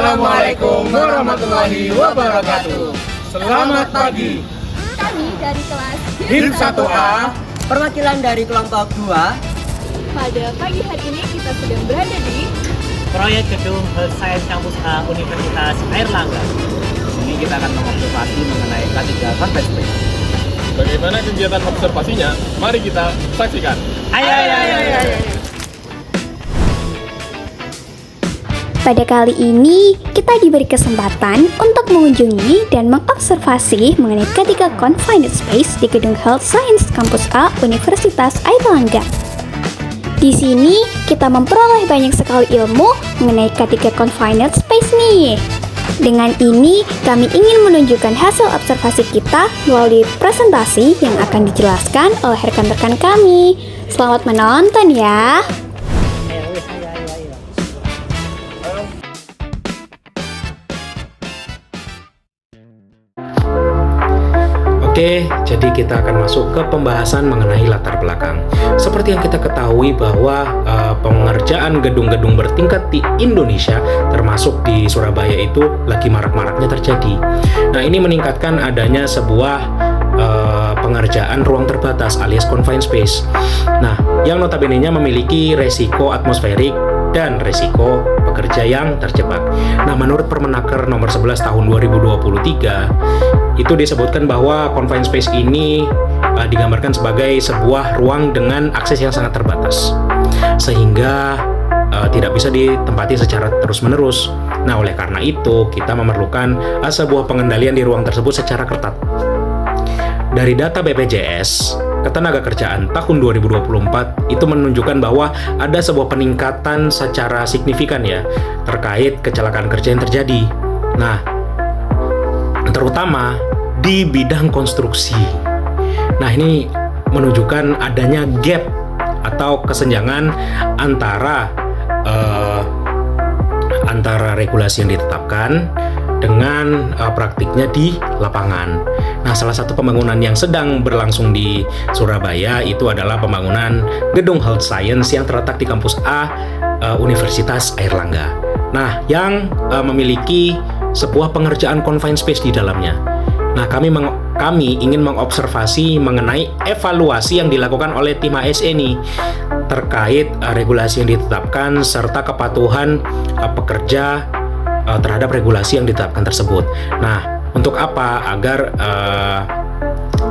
Assalamualaikum warahmatullahi wabarakatuh. Selamat pagi. Kami dari kelas HIM 1A, perwakilan dari kelompok 2. Pada pagi hari ini kita sedang berada di proyek gedung Health Science Kampus A Universitas Airlangga. Di sini kita akan mengobservasi mengenai K3 Conference Space. Bagaimana kegiatan observasinya? Mari kita saksikan. Ayo. Pada kali ini, kita diberi kesempatan untuk mengunjungi dan mengobservasi mengenai K3 Confined Space di Gedung Health Science Kampus A Universitas Airlangga. Di sini, kita memperoleh banyak sekali ilmu mengenai K3 Confined Space nih. Dengan ini, kami ingin menunjukkan hasil observasi kita melalui presentasi yang akan dijelaskan oleh rekan-rekan kami. Selamat menonton ya! Oke, jadi kita akan masuk ke pembahasan mengenai latar belakang. Seperti yang kita ketahui bahwa pengerjaan gedung-gedung bertingkat di Indonesia, termasuk di Surabaya itu lagi marak-maraknya terjadi. Nah, ini meningkatkan adanya sebuah pengerjaan ruang terbatas alias confined space. Nah, yang notabene-nya memiliki resiko atmosferik dan resiko pekerja yang terjebak. Nah, menurut Permenaker nomor 11 tahun 2023, itu disebutkan bahwa confined space ini digambarkan sebagai sebuah ruang dengan akses yang sangat terbatas, sehingga tidak bisa ditempati secara terus-menerus. Nah, oleh karena itu, kita memerlukan sebuah pengendalian di ruang tersebut secara ketat. Dari data BPJS Ketenagakerjaan tahun 2024 itu menunjukkan bahwa ada sebuah peningkatan secara signifikan ya terkait kecelakaan kerja yang terjadi. Nah, terutama di bidang konstruksi. Nah, ini menunjukkan adanya gap atau kesenjangan antara regulasi yang ditetapkan dengan praktiknya di lapangan. Nah, salah satu pembangunan yang sedang berlangsung di Surabaya itu adalah pembangunan gedung Health Science yang terletak di kampus A Universitas Airlangga. Nah, yang memiliki sebuah pengerjaan confined space di dalamnya. Nah, kami ingin mengobservasi mengenai evaluasi yang dilakukan oleh tim HSE nih terkait regulasi yang ditetapkan serta kepatuhan pekerja terhadap regulasi yang ditetapkan tersebut. Nah, untuk apa? Agar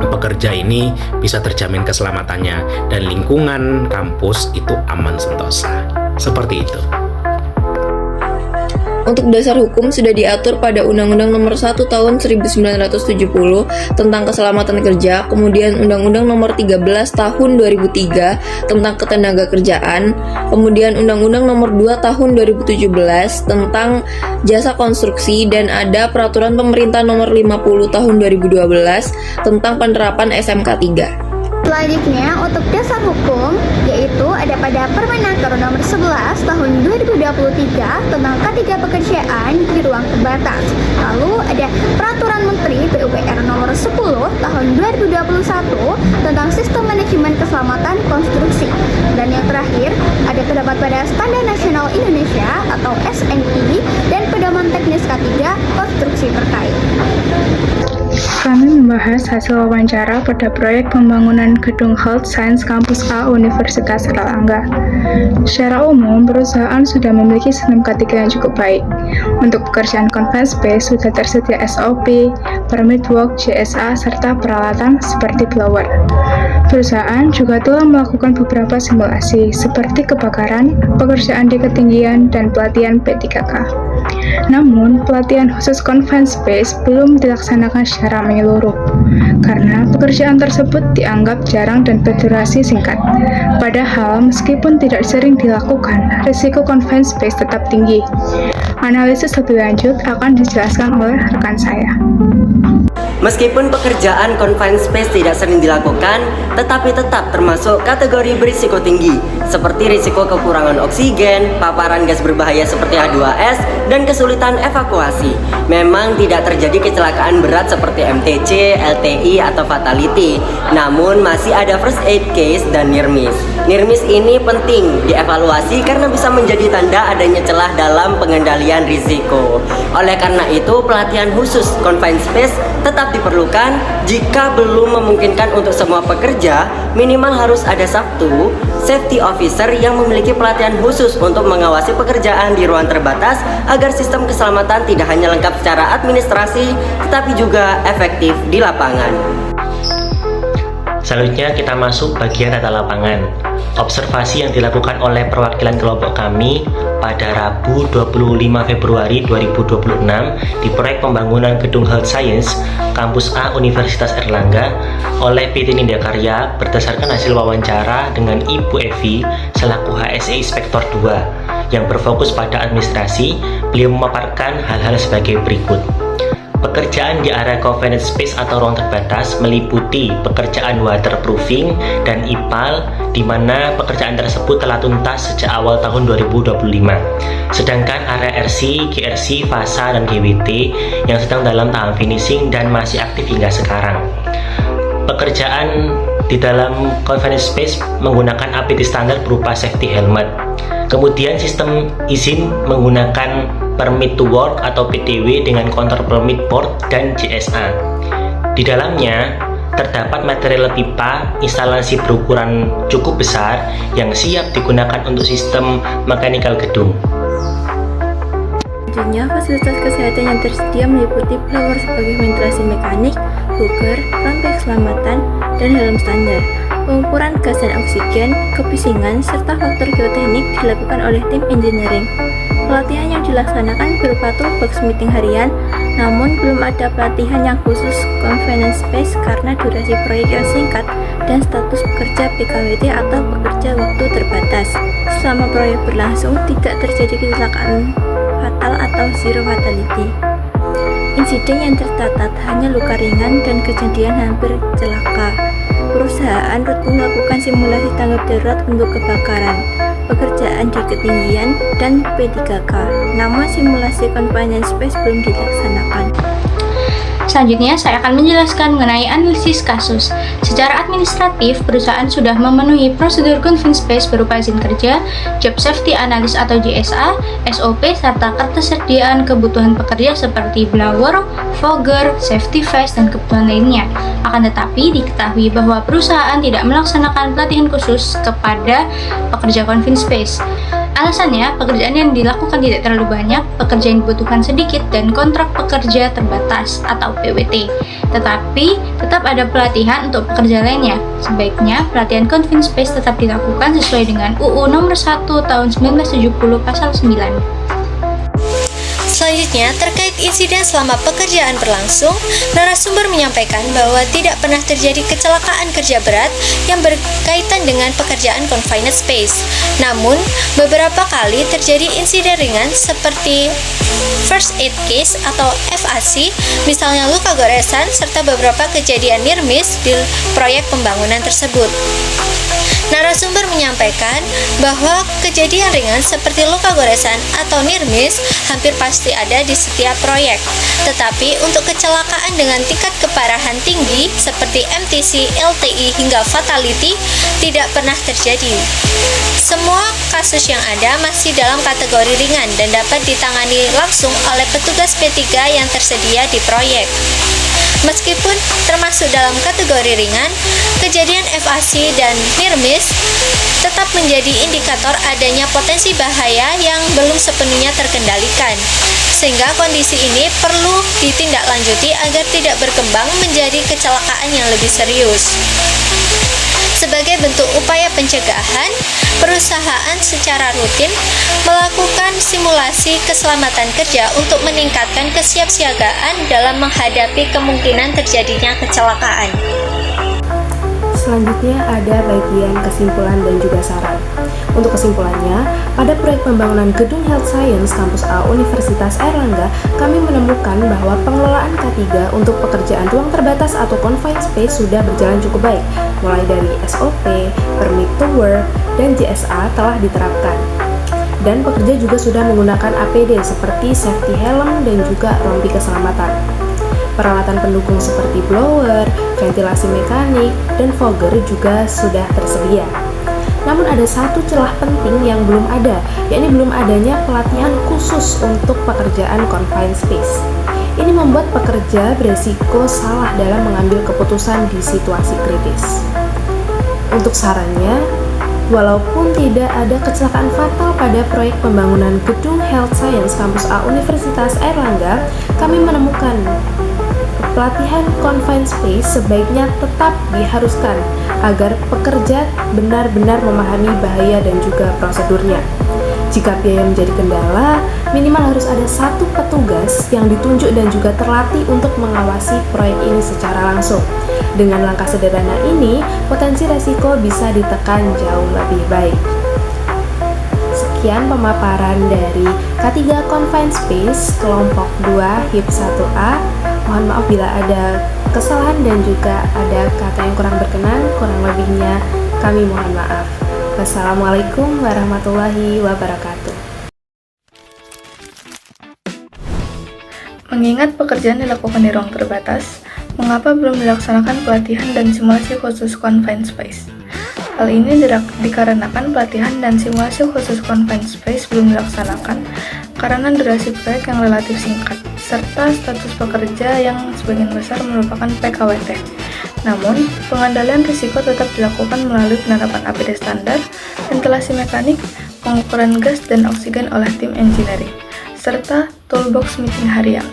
pekerja ini bisa terjamin keselamatannya dan lingkungan kampus itu aman sentosa. Seperti itu. Untuk dasar hukum sudah diatur pada Undang-Undang Nomor 1 Tahun 1970 tentang Keselamatan Kerja, kemudian Undang-Undang Nomor 13 Tahun 2003 tentang Ketenagakerjaan, kemudian Undang-Undang Nomor 2 Tahun 2017 tentang Jasa Konstruksi, dan ada Peraturan Pemerintah Nomor 50 Tahun 2012 tentang penerapan SMK 3. Selanjutnya, untuk dasar hukum, yaitu ada pada Permenaker nomor 11 tahun 2023 tentang K3 pekerjaan di ruang terbatas. Lalu ada Peraturan Menteri PUPR nomor 10 tahun 2021 tentang Sistem Manajemen Keselamatan Konstruksi. Dan yang terakhir, ada terdapat pada Standar Nasional Indonesia atau SNI dan Pedoman Teknis K3 Konstruksi terkait. Kami membahas hasil wawancara pada proyek pembangunan Gedung Health Science Kampus A Universitas Airlangga. Secara umum, perusahaan sudah memiliki sistem K3 yang cukup baik. Untuk pekerjaan confined space sudah tersedia SOP, permit work, JSA, serta peralatan seperti blower. Perusahaan juga telah melakukan beberapa simulasi seperti kebakaran, pekerjaan di ketinggian, dan pelatihan P3K. Namun, pelatihan khusus confined space belum dilaksanakan secara menyeluruh, karena pekerjaan tersebut dianggap jarang dan berdurasi singkat. Padahal, meskipun tidak sering dilakukan, risiko confined space tetap tinggi. Analisis lebih lanjut akan dijelaskan oleh rekan saya. Meskipun pekerjaan confined space tidak sering dilakukan, tetapi tetap termasuk kategori berisiko tinggi, seperti risiko kekurangan oksigen, paparan gas berbahaya seperti H2S, dan kesulitan evakuasi. Memang tidak terjadi kecelakaan berat seperti MTC, LTI, atau fatality, namun masih ada first aid case dan near miss. NIRMIS ini penting dievaluasi karena bisa menjadi tanda adanya celah dalam pengendalian risiko. Oleh karena itu, pelatihan khusus confined space tetap diperlukan. Jika belum memungkinkan untuk semua pekerja, minimal harus ada satu safety officer yang memiliki pelatihan khusus untuk mengawasi pekerjaan di ruang terbatas agar sistem keselamatan tidak hanya lengkap secara administrasi, tetapi juga efektif di lapangan. Selanjutnya kita masuk bagian data lapangan. Observasi yang dilakukan oleh perwakilan kelompok kami pada Rabu 25 Februari 2026 di proyek pembangunan gedung Health Science Kampus A Universitas Airlangga oleh PT Nindya Karya berdasarkan hasil wawancara dengan Ibu Evi selaku HSE Inspektor 2 yang berfokus pada administrasi. Beliau memaparkan hal-hal sebagai berikut. Pekerjaan di area confined space atau ruang terbatas meliputi pekerjaan waterproofing dan IPAL, di mana pekerjaan tersebut telah tuntas sejak awal tahun 2025. Sedangkan area RC, GRC, FASA, dan GWT yang sedang dalam tahap finishing dan masih aktif hingga sekarang. Pekerjaan di dalam confined space menggunakan APD standar berupa safety helmet. Kemudian sistem izin menggunakan Permit to Work atau PTW dengan Counter Permit Board dan JSA. Di dalamnya terdapat material pipa instalasi berukuran cukup besar yang siap digunakan untuk sistem mekanikal gedung. Selanjutnya, fasilitas kesehatan yang tersedia meliputi blower sebagai ventilasi mekanik, hooker, rampe keselamatan, dan helm standar. Pengukuran gas dan oksigen, kebisingan, serta faktor geoteknik dilakukan oleh tim engineering. Pelatihan yang dilaksanakan berupa toolbox meeting harian, namun belum ada pelatihan yang khusus confined space karena durasi proyek yang singkat dan status pekerja PKWT atau pekerja waktu terbatas. Selama proyek berlangsung, tidak terjadi kecelakaan fatal atau zero fatality. Insiden yang tercatat hanya luka ringan dan kejadian hampir celaka. Perusahaan rutin melakukan simulasi tanggap darurat untuk kebakaran, pekerjaan di ketinggian, dan P3K. Namun simulasi confined space belum dilaksanakan. Selanjutnya, saya akan menjelaskan mengenai analisis kasus. Secara administratif, perusahaan sudah memenuhi prosedur confined space berupa izin kerja, Job Safety Analysis atau JSA, SOP, serta ketersediaan kebutuhan pekerja seperti blower, fogger, safety vest, dan kebutuhan lainnya. Akan tetapi, diketahui bahwa perusahaan tidak melaksanakan pelatihan khusus kepada pekerja confined space. Alasannya, pekerjaan yang dilakukan tidak terlalu banyak, pekerjaan yang dibutuhkan sedikit, dan kontrak pekerja terbatas atau PWT. Tetapi, tetap ada pelatihan untuk pekerja lainnya. Sebaiknya, pelatihan confined space tetap dilakukan sesuai dengan UU Nomor 1 Tahun 1970 Pasal 9. Selanjutnya, terkait insiden selama pekerjaan berlangsung, narasumber menyampaikan bahwa tidak pernah terjadi kecelakaan kerja berat yang berkaitan dengan pekerjaan confined space. Namun, beberapa kali terjadi insiden ringan seperti first aid case atau FAC, misalnya luka goresan, serta beberapa kejadian near miss di proyek pembangunan tersebut. Narasumber menyampaikan bahwa kejadian ringan seperti luka goresan atau near miss hampir pasti ada di setiap proyek. Tetapi untuk kecelakaan dengan tingkat keparahan tinggi seperti MTC, LTI hingga fatality tidak pernah terjadi. Semua kasus yang ada masih dalam kategori ringan dan dapat ditangani langsung oleh petugas P3 yang tersedia di proyek. Meskipun termasuk dalam kategori ringan, kejadian FAC dan near miss tetap menjadi indikator adanya potensi bahaya yang belum sepenuhnya terkendalikan, sehingga kondisi ini perlu ditindaklanjuti agar tidak berkembang menjadi kecelakaan yang lebih serius. Sebagai bentuk upaya pencegahan, perusahaan secara rutin melakukan simulasi keselamatan kerja untuk meningkatkan kesiapsiagaan dalam menghadapi kemungkinan terjadinya kecelakaan. Selanjutnya ada bagian kesimpulan dan juga saran. Untuk kesimpulannya, pada proyek pembangunan gedung Health Science Kampus A Universitas Airlangga, kami menemukan bahwa pengelolaan K3 untuk pekerjaan ruang terbatas atau confined space sudah berjalan cukup baik, mulai dari SOP, Permit to Work, dan JSA telah diterapkan. Dan pekerja juga sudah menggunakan APD seperti safety helm dan juga rompi keselamatan. Peralatan pendukung seperti blower, ventilasi mekanik, dan fogger juga sudah tersedia. Namun ada satu celah penting yang belum ada, yakni belum adanya pelatihan khusus untuk pekerjaan confined space. Ini membuat pekerja beresiko salah dalam mengambil keputusan di situasi kritis. Untuk sarannya, walaupun tidak ada kecelakaan fatal pada proyek pembangunan gedung Health Science Kampus A Universitas Airlangga, kami menemukan pelatihan confined space sebaiknya tetap diharuskan agar pekerja benar-benar memahami bahaya dan juga prosedurnya. Jika biaya menjadi kendala, minimal harus ada satu petugas yang ditunjuk dan juga terlatih untuk mengawasi proyek ini secara langsung. Dengan langkah sederhana ini, potensi resiko bisa ditekan jauh lebih baik. Sekian pemaparan dari K3 Confined Space kelompok 2 HIP 1A. Mohon maaf bila ada kesalahan dan juga ada kata yang kurang berkenan, kurang lebihnya kami mohon maaf. Wassalamualaikum warahmatullahi wabarakatuh. Mengingat pekerjaan dilakukan di ruang terbatas, mengapa belum dilaksanakan pelatihan dan simulasi khusus confined space? Hal ini dikarenakan pelatihan dan simulasi khusus confined space belum dilaksanakan karena durasi proyek yang relatif singkat, serta status pekerja yang sebagian besar merupakan PKWT. Namun, pengendalian risiko tetap dilakukan melalui penerapan APD standar, ventilasi mekanik, pengukuran gas dan oksigen oleh tim engineering, serta toolbox meeting harian.